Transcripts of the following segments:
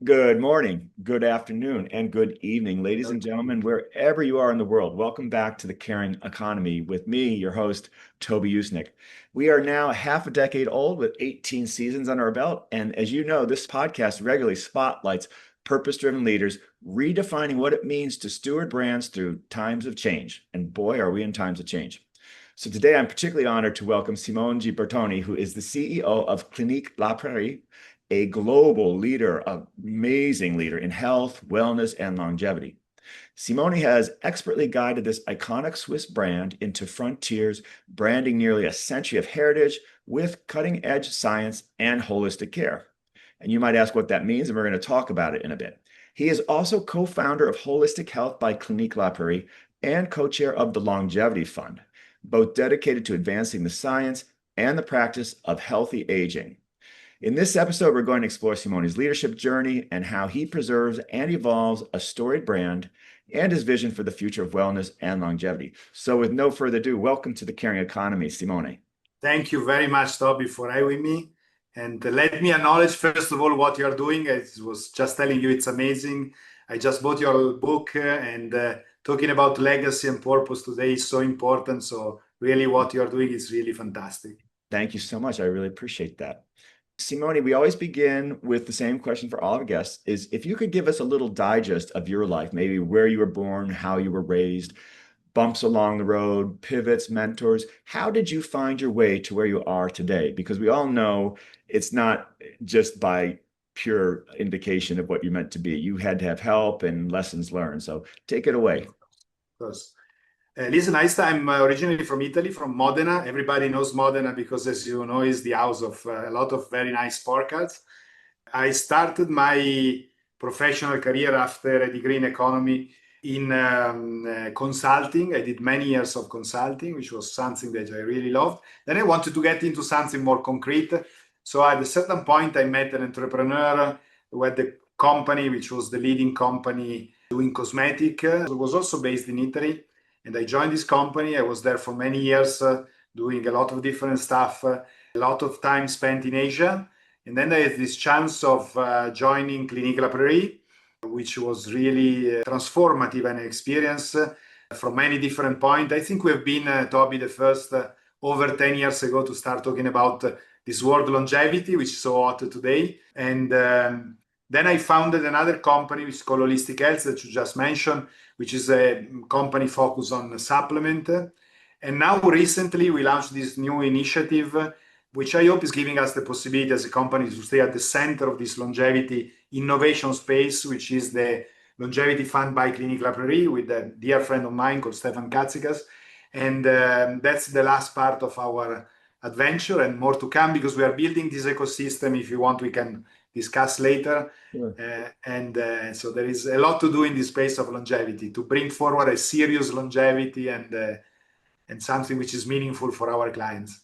Good morning, good afternoon, and good evening, ladies and gentlemen, wherever you are in the world. Welcome back to the Caring Economy with me, your host, Toby Usnik. We are now half a decade old with 18 seasons under our belt. And as you know, this podcast regularly spotlights purpose-driven leaders redefining what it means to steward brands through times of change. And boy, are we in times of change. So today I'm particularly honored to welcome Simone Gibertoni, who is the CEO of Clinique La Prairie, a global leader, amazing leader in health, wellness, and longevity. Simone has expertly guided this iconic Swiss brand into frontiers, branding nearly a century of heritage with cutting-edge science and holistic care. And you might ask what that means, and we're going to talk about it in a bit. He is also co-founder of Holistic Health by Clinique La Prairie and co-chair of the Longevity Fund, both dedicated to advancing the science and the practice of healthy aging. In this episode, we're going to explore Simone's leadership journey and how he preserves and evolves a storied brand and his vision for the future of wellness and longevity. So with no further ado, welcome to the Caring Economy, Simone. Thank you very much, Toby, for having me. And let me acknowledge, first of all, what you're doing. I was just telling you it's amazing. I just bought your book, and talking about legacy and purpose today is so important. So really what you're doing is really fantastic. Thank you so much. I really appreciate that. Simone, we always begin with the same question for all of our guests is if you could give us a little digest of your life, maybe where you were born, how you were raised, bumps along the road, pivots, mentors. How did you find your way to where you are today? Because we all know it's not just by pure indication of what you're meant to be. You had to have help and lessons learned. So take it away. Of course. Listen, I'm originally from Italy, from Modena. Everybody knows Modena because, as you know, is the house of a lot of very nice sport cards. I started my professional career after a degree in economy in consulting. I did many years of consulting, which was something that I really loved. Then I wanted to get into something more concrete. So at a certain point, I met an entrepreneur who had the company, which was the leading company doing cosmetic. It was also based in Italy. And I joined this company. I was there for many years, doing a lot of different stuff, a lot of time spent in Asia. And then I had this chance of joining Clinique La Prairie, which was really transformative and experience from many different points. I think we've been, Toby, the first over 10 years ago to start talking about this word longevity, which is so hot today. And then I founded another company, which is called Holistic Health, that you just mentioned, which is a company focused on supplement. And now recently we launched this new initiative, which I hope is giving us the possibility as a company to stay at the center of this longevity innovation space, which is the Longevity Fund by Clinique La Prairie with a dear friend of mine called Stefan Katsikas. And that's the last part of our adventure and more to come because we are building this ecosystem. If you want, we can discuss later. Sure. So there is a lot to do in this space of longevity to bring forward a serious longevity and something which is meaningful for our clients.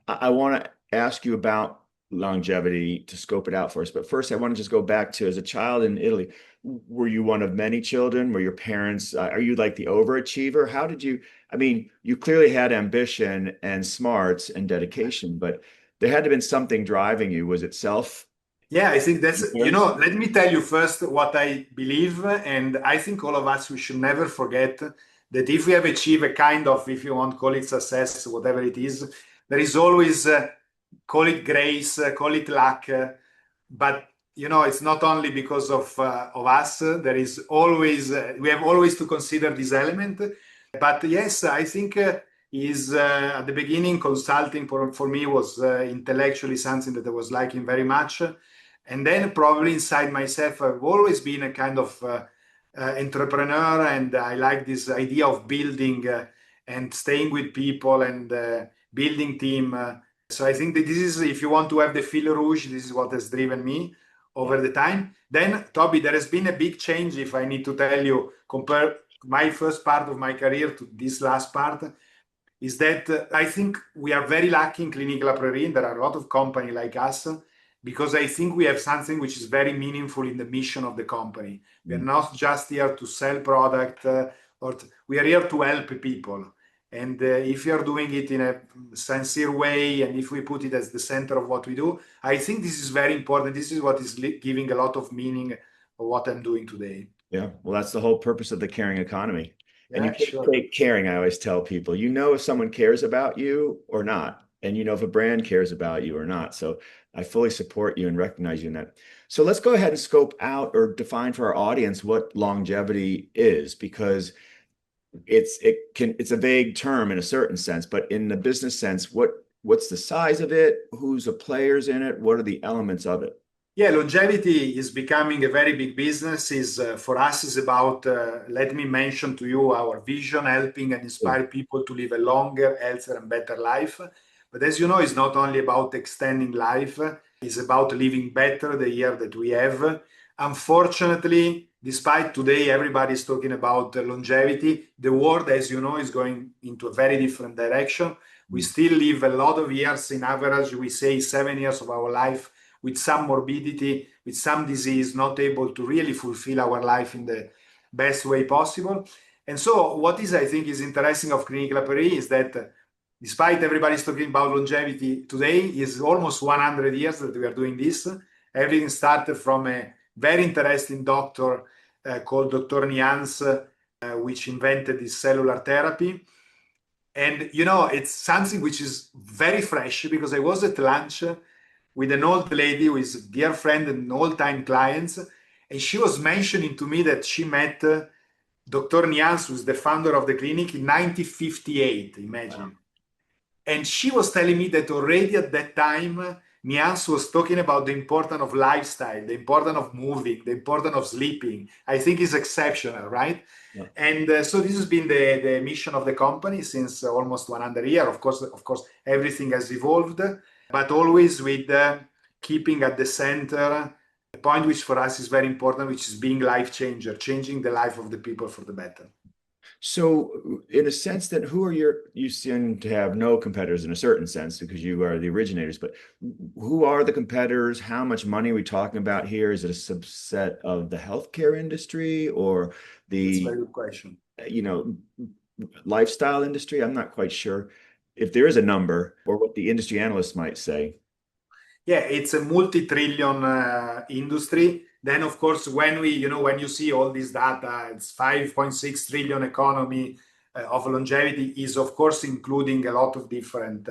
I want to ask you about longevity to scope it out for us. But first, I want to just go back to as a child in Italy. Were you one of many children? Were your parents, are you like the overachiever? How did you, I mean, you clearly had ambition and smarts and dedication, but there had to have been something driving you. Was it self? Yeah, I think let me tell you first what I believe. And I think all of us, we should never forget that if we have achieved a kind of, if you want, call it success, whatever it is, there is always, call it grace, call it luck. But, it's not only because of us. There is always, we have always to consider this element. But yes, I think is at the beginning, consulting for me was intellectually something that I was liking very much. And then probably inside myself, I've always been a kind of entrepreneur, and I like this idea of building and staying with people and building team. So I think that this is, if you want to have the fil rouge, this is what has driven me over the time. Then, Toby, there has been a big change, if I need to tell you, compare my first part of my career to this last part, is that I think we are very lucky in Clinique La Prairie. There are a lot of companies like us, because I think we have something which is very meaningful in the mission of the company. We are not just here to sell product, we are here to help people. And if you're doing it in a sincere way, and if we put it as the center of what we do, I think this is very important. This is what is giving a lot of meaning of what I'm doing today. Yeah, well, that's the whole purpose of the caring economy. And you Yeah, can't sure. fake caring, I always tell people. You know if someone cares about you or not, and you know if a brand cares about you or not. So I fully support you and recognize you in that. So let's go ahead and scope out or define for our audience what longevity is, because it's a vague term in a certain sense, but in the business sense, what's the size of it? Who's the players in it? What are the elements of it? Yeah, longevity is becoming a very big business. Is For us is about. Let me mention to you our vision: helping and inspire people to live a longer, healthier, and better life. But as you know, it's not only about extending life; it's about living better the year that we have. Unfortunately, despite today everybody is talking about longevity, the world, as you know, is going into a very different direction. We Mm. still live a lot of years. In average, we say 7 years of our life with some morbidity, with some disease, not able to really fulfill our life in the best way possible. And so what is, I think, is interesting of Clinique La Prairie is that despite everybody's talking about longevity today, is almost 100 years that we are doing this. Everything started from a very interesting doctor called Dr. Nians, which invented this cellular therapy. And, it's something which is very fresh because I was at lunch with an old lady who is a dear friend and old-time clients, and she was mentioning to me that she met Dr. Nians, who's the founder of the clinic, in 1958, Wow. imagine. And she was telling me that already at that time, Nians was talking about the importance of lifestyle, the importance of moving, the importance of sleeping. I think is exceptional, right? Yeah. And so this has been the mission of the company since almost 100 years. Of course, everything has evolved, but always with keeping at the center a point which for us is very important, which is being life changer, changing the life of the people for the better. So, in a sense, then you seem to have no competitors in a certain sense because you are the originators, but who are the competitors? How much money are we talking about here? Is it a subset of the healthcare industry or That's a the, very good question. you know, lifestyle industry? I'm not quite sure if there is a number or what the industry analysts might say. Yeah, it's a multi-trillion industry. Then, of course, when you see all this data, it's 5.6 trillion economy of longevity is, of course, including a lot of different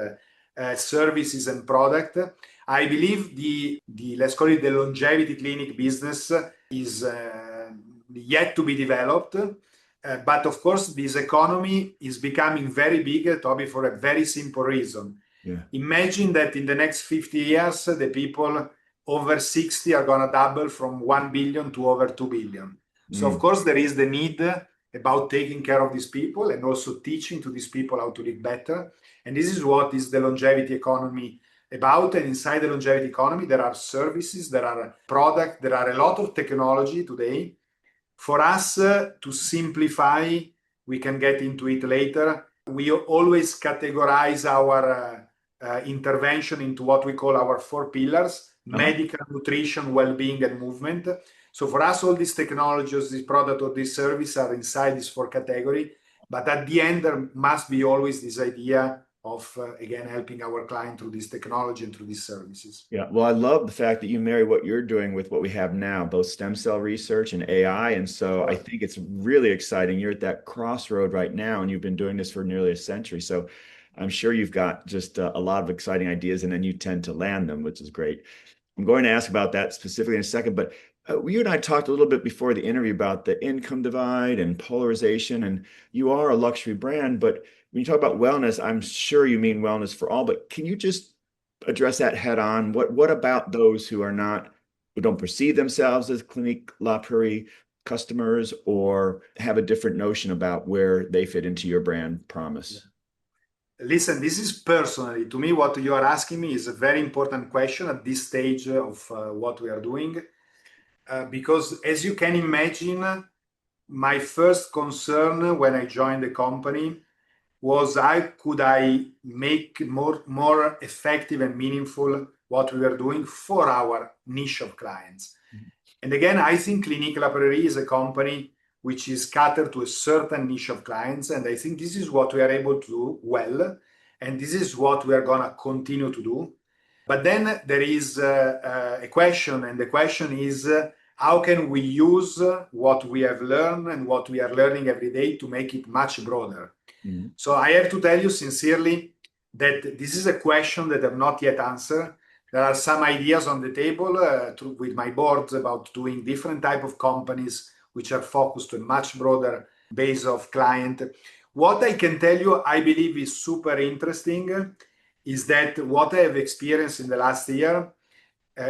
services and product. I believe the let's call it the longevity clinic business is yet to be developed. But of course, this economy is becoming very big, Toby, for a very simple reason. Yeah. Imagine that in the next 50 years, the people over 60 are going to double from 1 billion to over 2 billion. So, of Mm. course, there is the need about taking care of these people and also teaching to these people how to live better. And this is what is the longevity economy about. And inside the longevity economy, there are services, there are products, there are a lot of technology today. For us to simplify, we can get into it later. We always categorize our intervention into what we call our four pillars: Uh-huh. medical, nutrition, well-being, and movement. So for us, all these technologies, this product or this service are inside this four category. But at the end, there must be always this idea of, again, helping our client through this technology and through these services. Yeah, well, I love the fact that you marry what you're doing with what we have now, both stem cell research and AI. And so I Sure. think it's really exciting. You're at that crossroad right now, and you've been doing this for nearly a century. So I'm sure you've got just a lot of exciting ideas, and then you tend to land them, which is great. I'm going to ask about that specifically in a second, but you and I talked a little bit before the interview about the income divide and polarization, and you are a luxury brand, but when you talk about wellness, I'm sure you mean wellness for all, but can you just address that head on? What about those who don't perceive themselves as Clinique La Prairie customers or have a different notion about where they fit into your brand promise? Listen, this is personally, to me, what you are asking me is a very important question at this stage of what we are doing. Because as you can imagine, my first concern when I joined the company was how could I make more effective and meaningful what we were doing for our niche of clients. And again, I think Clinique La Prairie is a company which is catered to a certain niche of clients. And I think this is what we are able to do well. And this is what we are going to continue to do. But then there is a question, and the question is, how can we use what we have learned and what we are learning every day to make it much broader? Mm-hmm. So I have to tell you sincerely that this is a question that I've not yet answered. There are some ideas on the table with my board about doing different type of companies which are focused to a much broader base of client. What I can tell you, I believe is super interesting, is that what I have experienced in the last year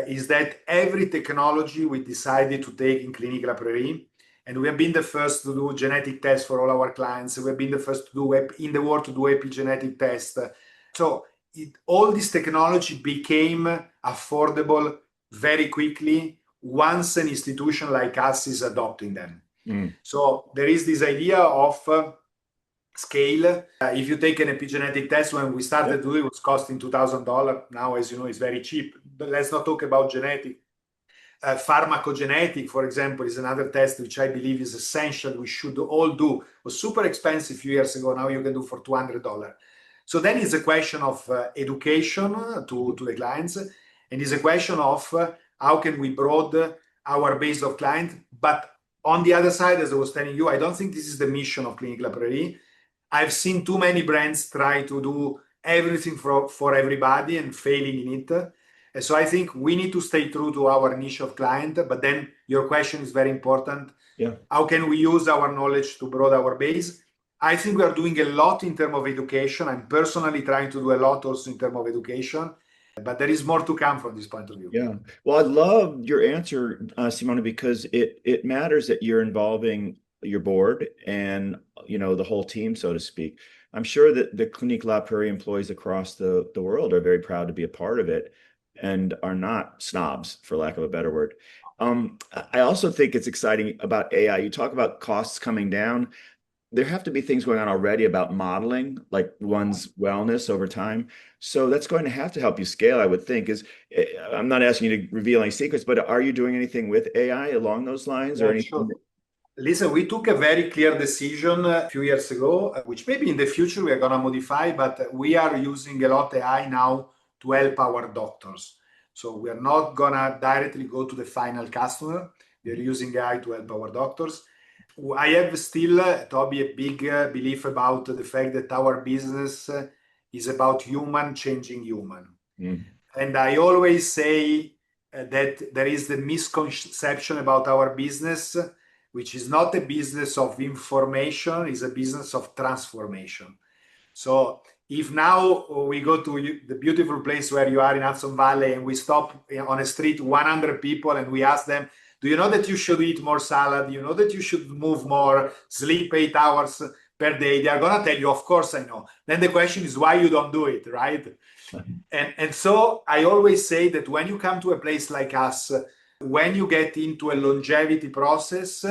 is that every technology we decided to take in Clinique La Prairie, and we have been the first to do genetic tests for all our clients. We have been the first to do in the world to do epigenetic tests. So all this technology became affordable very quickly once an institution like us is adopting them. Mm. So there is this idea of scale. If you take an epigenetic test, when we started doing it, was costing $2,000. Now, as you know, it's very cheap. But let's not talk about genetic. Pharmacogenetic, for example, is another test which I believe is essential. We should all do. It was super expensive a few years ago. Now you can do for $200. So then it's a question of education to the clients, and it's a question of how can we broaden our base of clients. But on the other side, as I was telling you, I don't think this is the mission of Clinique La Prairie. I've seen too many brands try to do everything for everybody and failing in it. And so I think we need to stay true to our niche of client. But then your question is very important. Yeah. How can we use our knowledge to broaden our base? I think we are doing a lot in terms of education. I'm personally trying to do a lot also in terms of education. But there is more to come from this point of view. Yeah. Well, I love your answer, Simone, because it matters that you're involving your board and the whole team, so to speak. I'm sure that the Clinique La Prairie employees across the world are very proud to be a part of it and are not snobs, for lack of a better word. I also think it's exciting about AI. You talk about costs coming down. There have to be things going on already about modeling, like one's wellness over time. So that's going to help you scale, I would think. I'm not asking you to reveal any secrets, but are you doing anything with AI along those lines or anything? Sure. Listen, we took a very clear decision a few years ago, which maybe in the future we are going to modify, but we are using a lot AI now to help our doctors. So we are not going to directly go to the final customer. We are using AI to help our doctors. I have still, Toby, a big belief about the fact that our business is about human changing human. Mm. And I always say that there is the misconception about our business, which is not a business of information, it's a business of transformation. So if now we go to the beautiful place where you are in Hudson Valley and we stop on a street 100 people and we ask them, do you know that you should eat more salad? You know that you should move more, sleep 8 hours per day? They are going to tell you, of course I know. Then the question is why you don't do it, right? And so I always say that when you come to a place like us, when you get into a longevity process,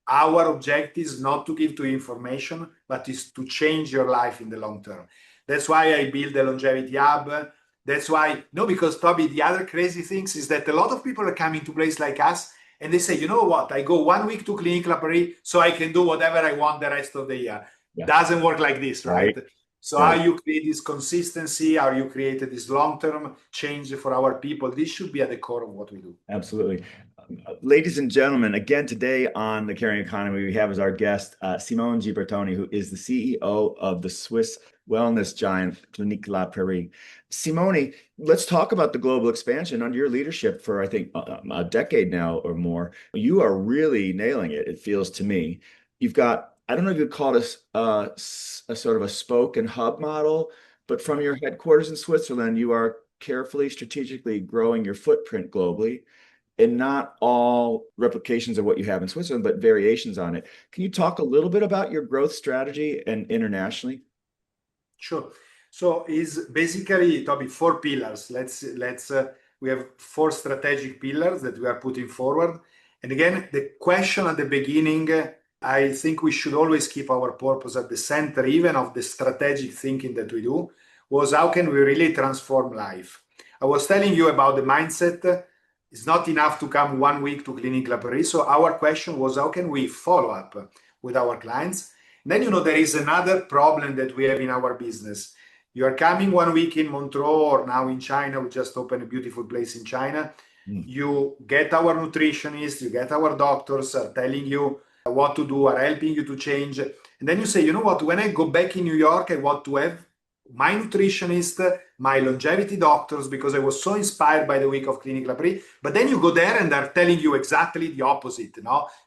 our objective is not to give to you information, but is to change your life in the long term. That's why I build the longevity hub. That's why, no, because Toby, the other crazy things is that a lot of people are coming to a place like us and they say, you know what, I go 1 week to Clinique La Prairie so I can do whatever I want the rest of the year. Yeah. Doesn't work like this, right? So how you create this consistency, how you create this long-term change for our people, this should be at the core of what we do. Absolutely. Ladies and gentlemen, again, today on The Caring Economy, we have as our guest, Simone Gibertoni, who is the CEO of the Swiss wellness giant, Clinique La Prairie. Simone, let's talk about the global expansion under your leadership for, I think, a decade now or more. You are really nailing it, it feels to me. You've got, I don't know if you'd call it a sort of a spoke and hub model, but from your headquarters in Switzerland, you are carefully, strategically growing your footprint globally, and not all replications of what you have in Switzerland, but variations on it. Can you talk a little bit about your growth strategy and internationally? Sure. So is basically, Toby, 4 pillars. We have 4 strategic pillars that we are putting forward. And again, the question at the beginning, I think we should always keep our purpose at the center, even of the strategic thinking that we do, was how can we really transform life? I was telling you about the mindset. it's not enough to come 1 week to Clinique La Prairie. So our question was, how can we follow up with our clients? And then, there is another problem that we have in our business. You are coming 1 week in Montreux or now in China. We just opened a beautiful place in China. You get our nutritionists, you get our doctors are telling you what to do, are helping you to change. And then you say, you know what, when I go back in New York, I want to have my nutritionist, my longevity doctors, because I was so inspired by the week of Clinique La Prairie. But then you go there and they're telling you exactly the opposite,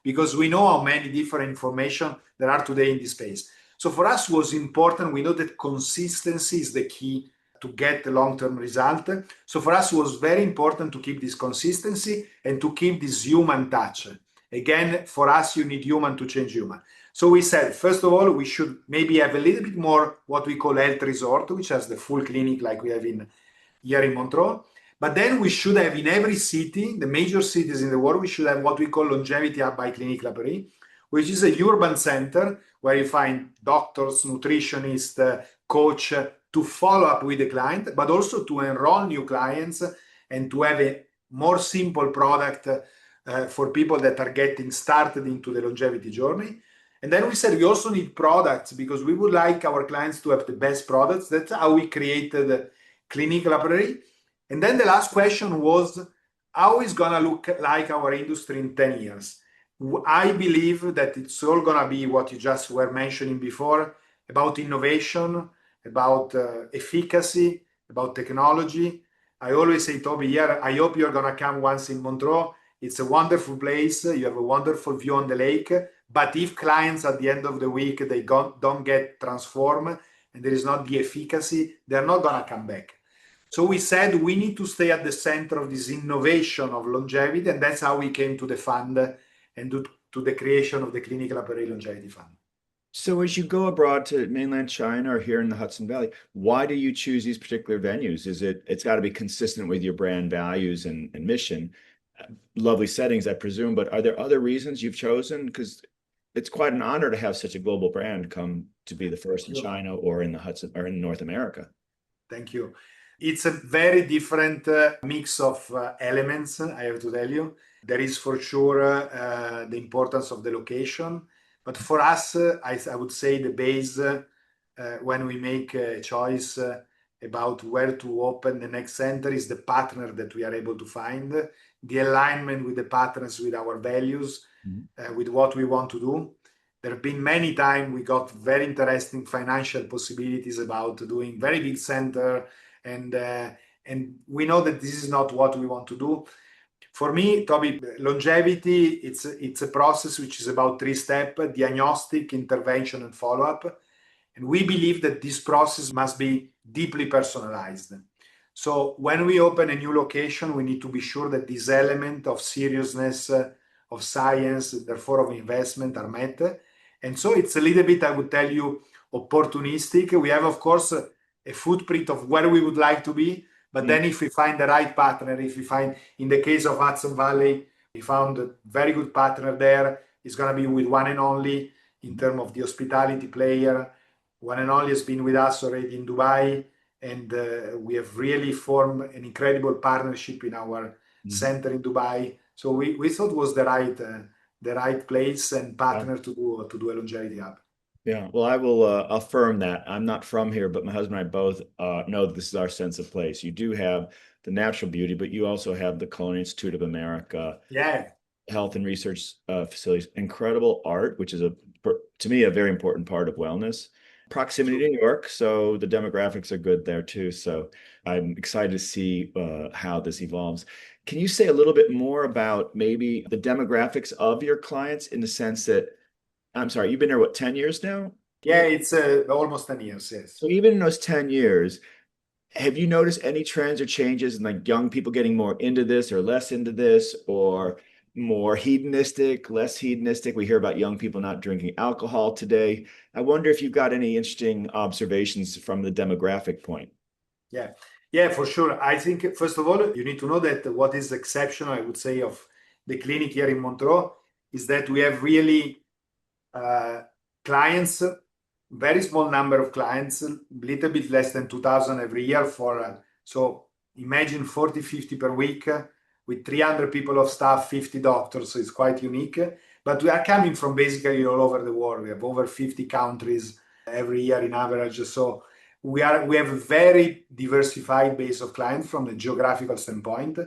because we know how many different information there are today in this space. So for us, it was important. We know that consistency is the key to get the long-term result. So for us, it was very important to keep this consistency and to keep this human touch. Again, for us, you need human to change human. So we said, first of all, we should maybe have a little bit more what we call health resort, which has the full clinic like we have here in Montreux. But then we should have in every city, the major cities in the world, we should have what we call Longevity Hub by Clinique La Prairie, which is a urban center where you find doctors, nutritionists, coach to follow up with the client, but also to enroll new clients and to have a more simple product for people that are getting started into the longevity journey. And then we said we also need products because we would like our clients to have the best products. That's how we created Clinique La Prairie. And then the last question was, how is going to look like our industry in 10 years? I believe that it's all going to be what you just were mentioning before about innovation, about efficacy, about technology. I always say, Toby, here, I hope you're going to come once in Montreux. It's a wonderful place. You have a wonderful view on the lake. But if clients at the end of the week, they don't get transformed and there is not the efficacy, they're not going to come back. So we said we need to stay at the center of this innovation of longevity. And that's how we came to the fund and to the creation of the Clinique La Prairie Longevity Fund. So as you go abroad to mainland China or here in the Hudson Valley, why do you choose these particular venues? It's got to be consistent with your brand values and mission. Lovely settings, I presume, but are there other reasons you've chosen? Because it's quite an honor to have such a global brand come to be the first in China or in the Hudson or in North America. Thank you. It's a very different mix of elements, I have to tell you. There is for sure the importance of the location. But for us, I would say the base when we make a choice about where to open the next center is the partner that we are able to find, the alignment with the partners, with our values, with what we want to do. There have been many times we got very interesting financial possibilities about doing very big center, and we know that this is not what we want to do. For me, Toby, longevity, it's a process which is about 3 steps: diagnostic, intervention, and follow-up. And we believe that this process must be deeply personalized. So when we open a new location, we need to be sure that this element of seriousness, of science, therefore of investment are met. And so it's a little bit, I would tell you, opportunistic. We have, of course, a footprint of where we would like to be. But then if we find the right partner, if we find, in the case of Hudson Valley, we found a very good partner there. It's going to be with one and only in terms of the hospitality player. One and only has been with us already in Dubai. And we have really formed an incredible partnership in our center in Dubai. So we thought it was the right place and partner to do a longevity hub. Yeah, well, I will affirm that. I'm not from here, but my husband and I both know that this is our sense of place. You do have the natural beauty, but you also have the Culinary Institute of America, health and research facilities, incredible art, which is to me a very important part of wellness. Proximity to New York, so the demographics are good there too. So I'm excited to see how this evolves. Can you say a little bit more about maybe the demographics of your clients in the sense that, I'm sorry, you've been there, what, 10 years now? Yeah, it's almost 10 years, yes. So even in those 10 years, have you noticed any trends or changes in like young people getting more into this or less into this, or more hedonistic, less hedonistic? We hear about young people not drinking alcohol today. I wonder if you've got any interesting observations from the demographic point. Yeah, for sure. I think, first of all, you need to know that what is exceptional, I would say, of the clinic here in Montreux is that we have really clients, very small number of clients, a little bit less than 2,000 every year so imagine 40, 50 per week. with 300 people of staff, 50 doctors, so it's quite unique. But we are coming from basically all over the world. We have over 50 countries every year in average. So we have a very diversified base of clients from the geographical standpoint.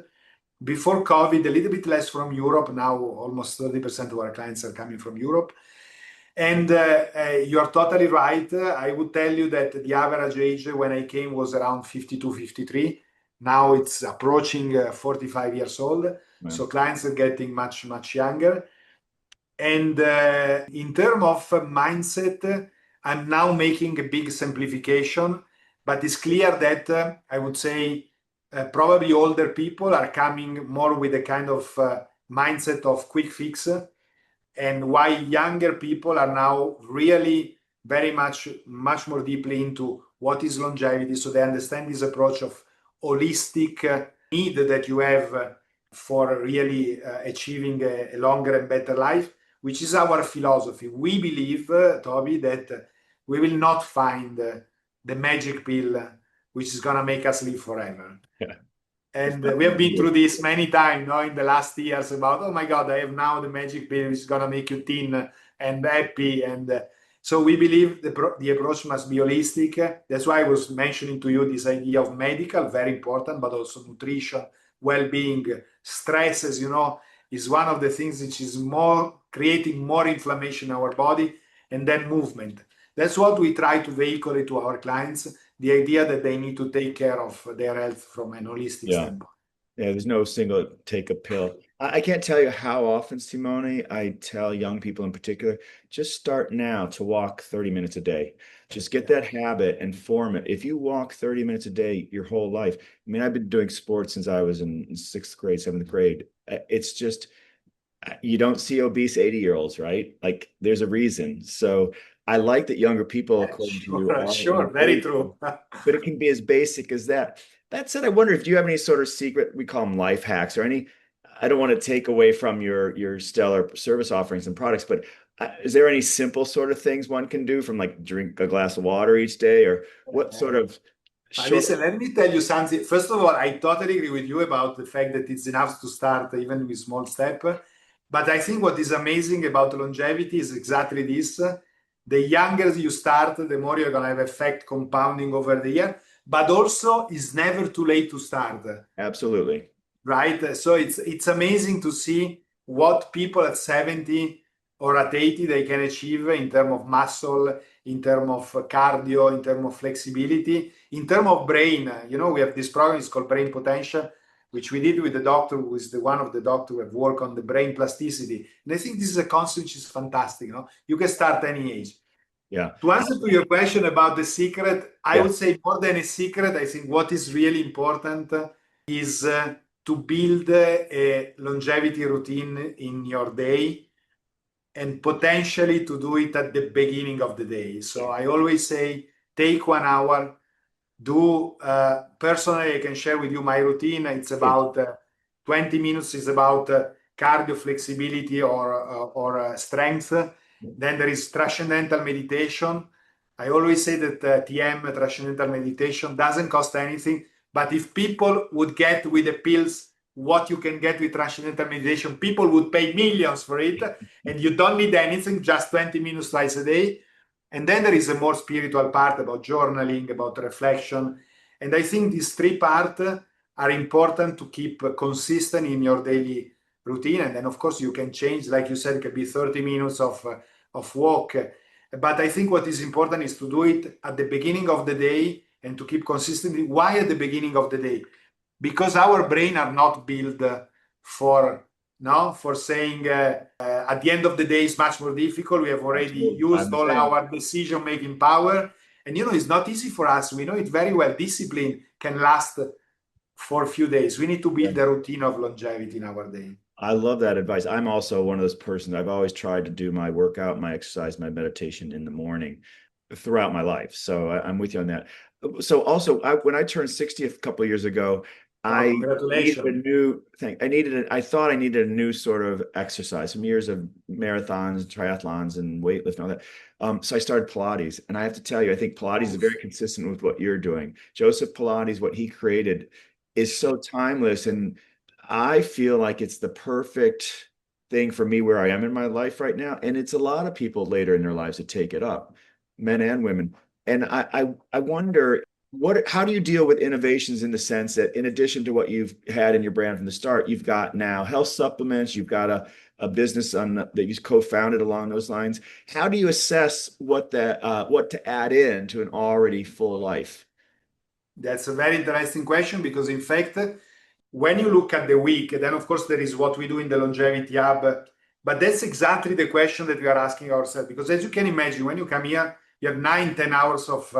Before COVID, a little bit less from Europe. Now almost 30% of our clients are coming from Europe. And you're totally right. I would tell you that the average age when I came was around 52, 53. Now it's approaching 45 years old. Wow. So clients are getting much, much younger. And in terms of mindset, I'm now making a big simplification, but it's clear that I would say probably older people are coming more with a kind of mindset of quick fix, and why younger people are now really very much more deeply into what is longevity. So they understand this approach of holistic need that you have for really achieving a longer and better life, which is our philosophy. We believe, Toby, that we will not find the magic pill which is going to make us live forever. Yeah. And we have been through this many times, in the last years about, oh my God, I have now the magic pill which is going to make you thin and happy. And so we believe the approach must be holistic. That's why I was mentioning to you this idea of medical, very important, but also nutrition, well-being, stress, as you know, is one of the things which is more creating more inflammation in our body, and then movement. That's what we try to vehicle to our clients, the idea that they need to take care of their health from an holistic Yeah. standpoint. Yeah, there's no single take a pill. I can't tell you how often, Simone, I tell young people in particular, just start now to walk 30 minutes a day. Just get that habit and form it. If you walk 30 minutes a day your whole life, I mean, I've been doing sports since I was in sixth grade, seventh grade. It's just, you don't see obese 80-year-olds, right? Like there's a reason. So I like that younger people, according to you, Sure, are sure, very engaging, true. but it can be as basic as that. That said, I wonder if do you have any sort of secret, we call them life hacks or any, I don't want to take away from your stellar service offerings and products, but is there any simple sort of things one can do from like drink a glass of water each day or what sort of short? Listen, let me tell you something. First of all, I totally agree with you about the fact that it's enough to start even with small step. But I think what is amazing about longevity is exactly this. The younger you start, the more you're going to have effect compounding over the year. But also, it's never too late to start. Absolutely. Right? So it's amazing to see what people at 70 or at 80 they can achieve in terms of muscle, in terms of cardio, in terms of flexibility, in terms of brain. We have this program, it's called Brain Potential, which we did with the doctor who is one of the doctors who have worked on the brain plasticity. And I think this is a concept which is fantastic. You can start any age. Yeah. To answer to your question about the secret, I Yeah. would say more than a secret, I think what is really important is to build a longevity routine in your day and potentially to do it at the beginning of the day. So I always say, take 1 hour, do personally, I can share with you my routine. It's Please. about 20 minutes is about cardio flexibility or strength. Then there is transcendental meditation. I always say that TM, transcendental meditation, doesn't cost anything. But if people would get with the pills what you can get with transcendental meditation, people would pay millions for it. And you don't need anything, just 20 minutes twice a day. And then there is a more spiritual part about journaling, about reflection. And I think these three parts are important to keep consistent in your daily routine. And then, of course, you can change, like you said, it could be 30 minutes of walk. But I think what is important is to do it at the beginning of the day and to keep consistently. Why at the beginning of the day? Because our brain are not built for saying at the end of the day is much more difficult. We have already Absolutely. I'm used the all same. our decision making power, and it's not easy for us. We know it very well. Discipline can last for a few days. We need to Yeah. build a routine of longevity in our day. I love that advice. I'm also one of those persons. I've always tried to do my workout, my exercise, my meditation in the morning throughout my life. So I'm with you on that. So also, when I turned 60 a couple of years ago, Oh, I needed a congratulations. new thing. I thought I needed a new sort of exercise, some years of marathons, triathlons, and weightlifting, all that. So I started Pilates. And I have to tell you, I think Pilates is very consistent with what you're doing. Joseph Pilates, what he created is so timeless. And I feel like it's the perfect thing for me where I am in my life right now. And it's a lot of people later in their lives that take it up, men and women. And I wonder how do you deal with innovations in the sense that in addition to what you've had in your brand from the start, you've got now health supplements, you've got a business that you've co-founded along those lines. How do you assess what to add in to an already full life? That's a very interesting question because, in fact, when you look at the week, then of course there is what we do in the Longevity Hub. But that's exactly the question that we are asking ourselves. Because as you can imagine, when you come here, you have 9, 10 hours of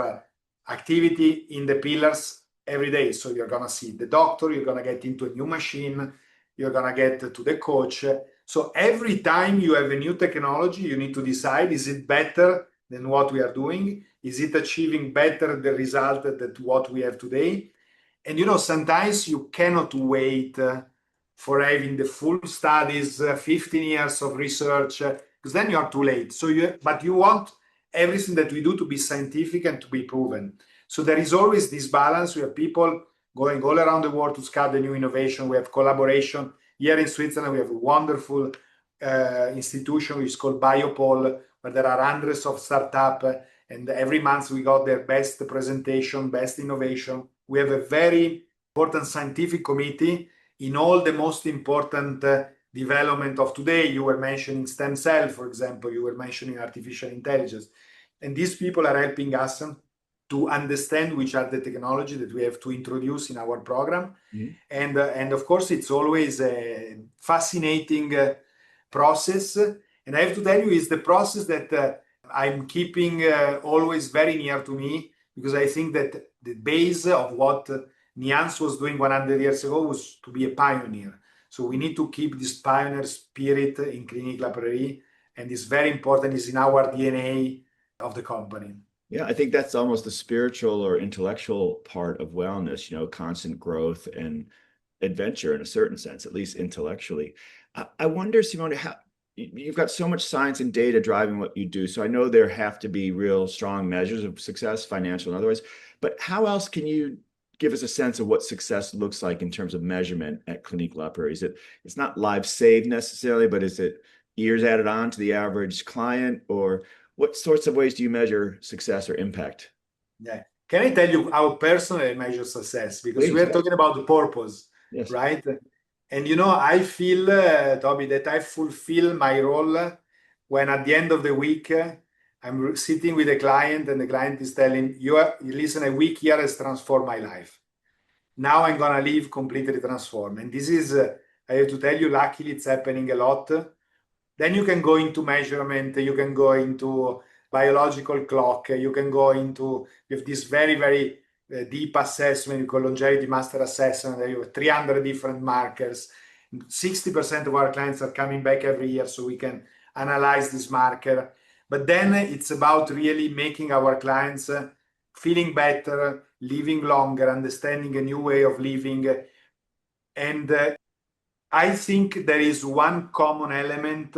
activity in the pillars every day. So you're going to see the doctor, you're going to get into a new machine, you're going to get to the coach. So every time you have a new technology, you need to decide, is it better than what we are doing? Is it achieving better the result than what we have today? And sometimes you cannot wait for having the full studies, 15 years of research, because then you are too late. But you want everything that we do to be scientific and to be proven. So there is always this balance. We have people going all around the world to scout the new innovation. We have collaboration. Here in Switzerland, we have a wonderful institution which is called Biopol, where there are hundreds of startups, and every month we got their best presentation, best innovation. We have a very important scientific committee in all the most important development of today. You were mentioning stem cell, for example. You were mentioning artificial intelligence. And these people are helping us to understand which are the technology that we have to introduce in our program. Mhm. And of course, it's always a fascinating process. And I have to tell you, it's the process that I'm keeping always very near to me, because I think that the base of what Nians was doing 100 years ago was to be a pioneer. So we need to keep this pioneer spirit in Clinique La Prairie, and it's very important. It's in our DNA of the company. Yeah, I think that's almost the spiritual or intellectual part of wellness, constant growth and adventure in a certain sense, at least intellectually. I wonder, Simone, how you've got so much science and data driving what you do. So I know there have to be real strong measures of success, financial and otherwise, but how else can you give us a sense of what success looks like in terms of measurement at Clinique La Prairie? It's not lives saved necessarily, but is it years added on to the average client, or what sorts of ways do you measure success or impact? Yeah. Can I tell you how personally I measure success? Because Please, we're yes. talking about the purpose, Yes. right? And I feel, Toby, that I fulfill my role when at the end of the week, I'm sitting with a client and the client is telling you, listen, a week here has transformed my life. Now I'm going to live completely transformed. And this is, I have to tell you, luckily it's happening a lot. Then you can go into measurement, you can go into biological clock, you can go into with this very, very deep assessment called longevity master assessment. There you have 300 different markers. 60% of our clients are coming back every year, so we can analyze this marker. But then it's about really making our clients feeling better, living longer, understanding a new way of living. And I think there is one common element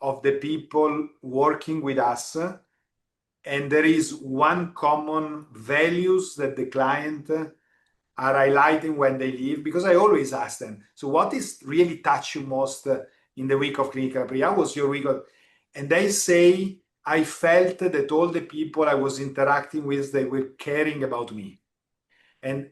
of the people working with us, and there is one common values that the client are highlighting when they leave. Because I always ask them, so what is really touch you most in the week of Clinique La Prairie? How was your week? And they say, I felt that all the people I was interacting with, they were caring about me. And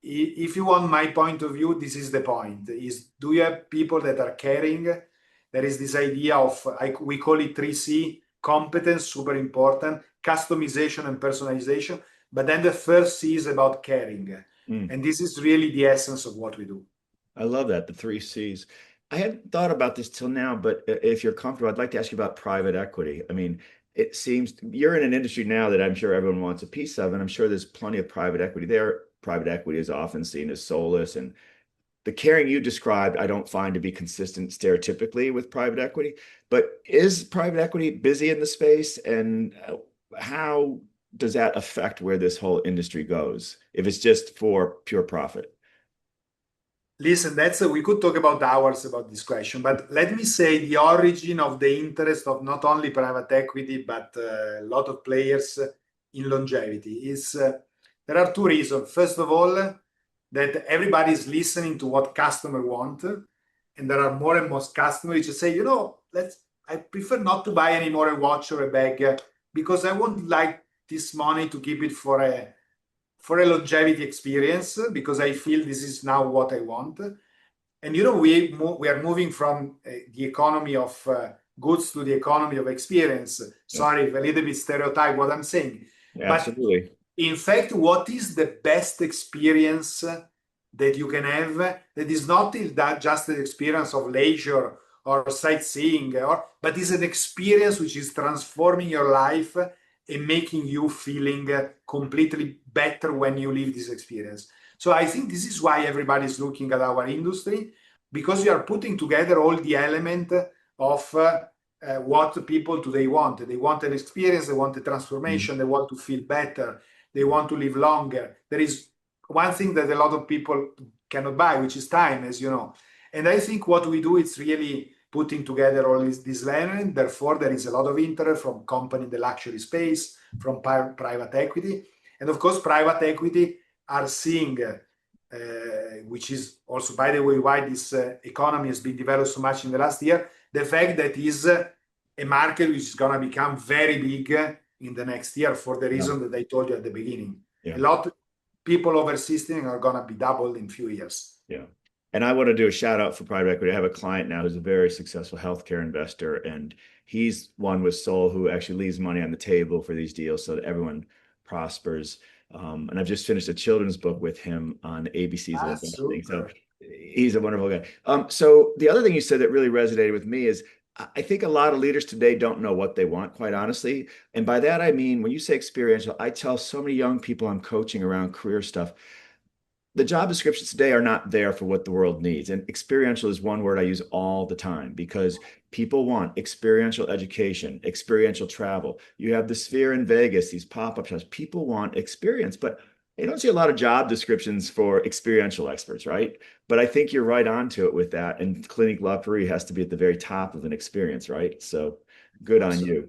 if you want my point of view, this is the point: is do you have people that are caring? There is this idea of, we call it 3C: competence, super important, customization and personalization. But then the first C is about caring. Mm. And this is really the essence of what we do. I love that, the three C's. I hadn't thought about this till now, but if you're comfortable, I'd like to ask you about private equity. I mean, it seems you're in an industry now that I'm sure everyone wants a piece of, and I'm sure there's plenty of private equity there. Private equity is often seen as soulless, and the caring you described, I don't find to be consistent stereotypically with private equity. But is private equity busy in the space, and how does that affect where this whole industry goes if it's just for pure profit? Listen, we could talk about hours about this question, but let me say the origin of the interest of not only private equity, but a lot of players in longevity is there are two reasons. First of all, that everybody's listening to what customer want, and there are more and more customers who say, I prefer not to buy any more a watch or a bag because I won't like this money to keep it for a longevity experience because I feel this is now what I want. And we are moving from the economy of goods to the economy of experience. Yeah. Sorry, a little bit stereotype what I'm saying, but Absolutely. in fact, what is the best experience that you can have that is not that just an experience of leisure or sightseeing, but is an experience which is transforming your life and making you feeling completely better when you live this experience. So I think this is why everybody is looking at our industry, because we are putting together all the element of what people today want. They want an experience, they want a Mhm. transformation, they want to feel better, they want to live longer. There is one thing that a lot of people cannot buy, which is time, as you know. And I think what we do is really putting together all this element. Therefore, there is a lot of interest from company in the luxury space, from private equity. And of course, private equity are seeing, which is also, by the way, why this economy has been developed so much in the last year, the fact that is a market which is going to become very big in the next year for the Yeah. reason that I told you at the beginning. Yeah. A lot of people over 60 are going to be doubled in a few years. Yeah. And I want to do a shout out for private equity. I have a client now who's a very successful healthcare investor, and he's one with soul who actually leaves money on the table for these deals so that everyone prospers. And I've just finished a children's book with him on ABCs of Ah, investing. So super. he's a wonderful guy. So the other thing you said that really resonated with me is I think a lot of leaders today don't know what they want, quite honestly. And by that, I mean, when you say experiential, I tell so many young people I'm coaching around career stuff, the job descriptions today are not there for what the world needs. And experiential is one word I use all the time because people want experiential education, experiential travel. You have the Sphere in Vegas, these pop-up shops. People want experience, but you don't see a lot of job descriptions for experiential experts, right? But I think you're right onto it with that. And Clinique La Prairie has to be at the very top of an experience, right? So good on Absolutely. you.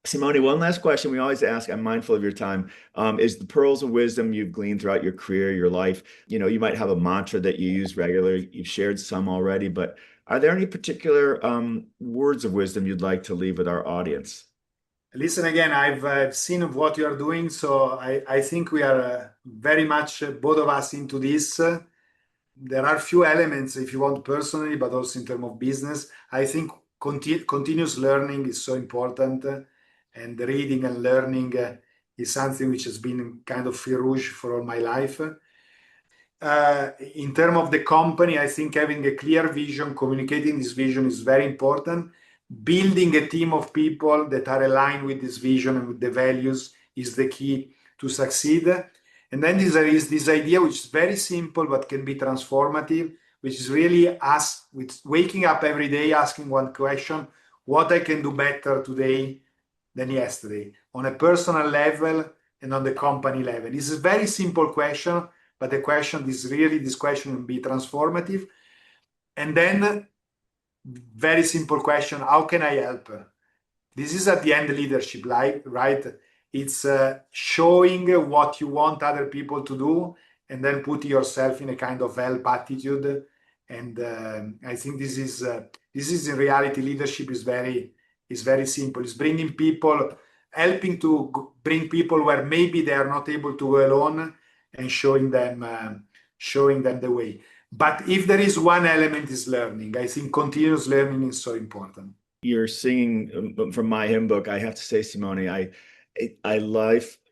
Simone, one last question we always ask. I'm mindful of your time. Is the pearls of wisdom you've gleaned throughout your career, your life? You might have a mantra that you use regularly. You've shared some already, but are there any particular words of wisdom you'd like to leave with our audience? Listen, again, I've seen what you are doing, so I think we are very much both of us into this. There are few elements, if you want personally, but also in terms of business. I think continuous learning is so important, and reading and learning is something which has been kind of fil rouge for all my life. In terms of the company, I think having a clear vision, communicating this vision is very important. Building a team of people that are aligned with this vision and with the values is the key to succeed. And then there is this idea, which is very simple but can be transformative, which is really with waking up every day asking one question: what I can do better today than yesterday, on a personal level and on the company level. This is a very simple question, but the question is really, this question will be transformative. And then very simple question: how can I help? This is at the end leadership, right? It's showing what you want other people to do, and then put yourself in a kind of help attitude. And I think this is in reality, leadership is very simple. It's bringing people, helping to bring people where maybe they are not able to go alone, and showing them the way. But if there is one element, is learning. I think continuous learning is so important. You're singing from my hymn book. I have to say, Simone,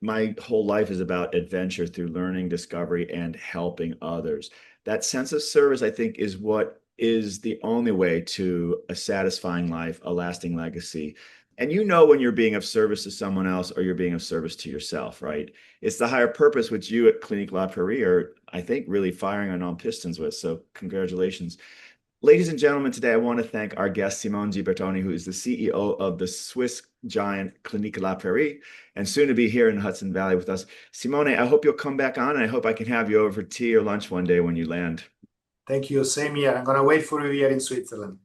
my whole life is about adventure through learning, discovery, and helping others. That sense of service, I think, is what is the only way to a satisfying life, a lasting legacy. And you know when you're being of service to someone else or you're being of service to yourself, right? It's the higher purpose which you at Clinique La Prairie are, I think, really firing on all pistons with. So congratulations. Ladies and gentlemen, today I want to thank our guest, Simone Gibertoni, who is the CEO of the Swiss giant Clinique La Prairie and soon to be here in Hudson Valley with us. Simone, I hope you'll come back on, and I hope I can have you over for tea or lunch one day when you land. Thank you. Same here. I'm going to wait for you here in Switzerland.